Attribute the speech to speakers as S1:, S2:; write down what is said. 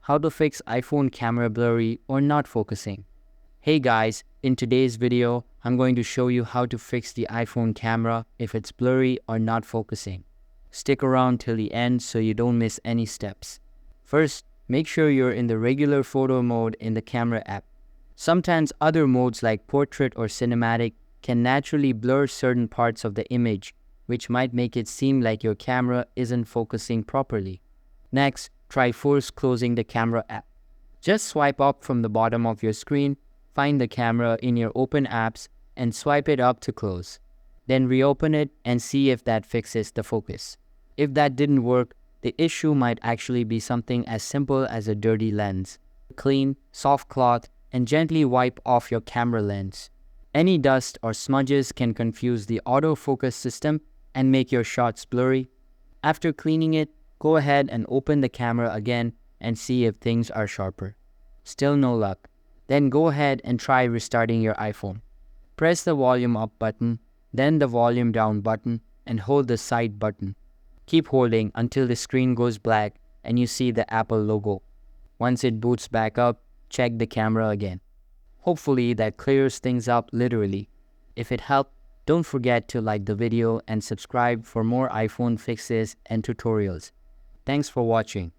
S1: How to fix iPhone camera blurry or not focusing. Hey guys, in today's video, I'm going to show you how to fix the iPhone camera if it's blurry or not focusing. Stick around till the end so you don't miss any steps. First, make sure you're in the regular photo mode in the camera app. Sometimes other modes like portrait or cinematic can naturally blur certain parts of the image, which might make it seem like your camera isn't focusing properly. Next, try force closing the camera app. Just swipe up from the bottom of your screen, find the camera in your open apps, and swipe it up to close. Then reopen it and see if that fixes the focus. If that didn't work, the issue might actually be something as simple as a dirty lens. Clean, soft cloth, and gently wipe off your camera lens. Any dust or smudges can confuse the autofocus system and make your shots blurry. After cleaning it, go ahead and open the camera again and see if things are sharper. Still no luck. Then go ahead and try restarting your iPhone. Press the volume up button, then the volume down button, and hold the side button. Keep holding until the screen goes black and you see the Apple logo. Once it boots back up, check the camera again. Hopefully that clears things up literally. If it helped, don't forget to like the video and subscribe for more iPhone fixes and tutorials. Thanks for watching.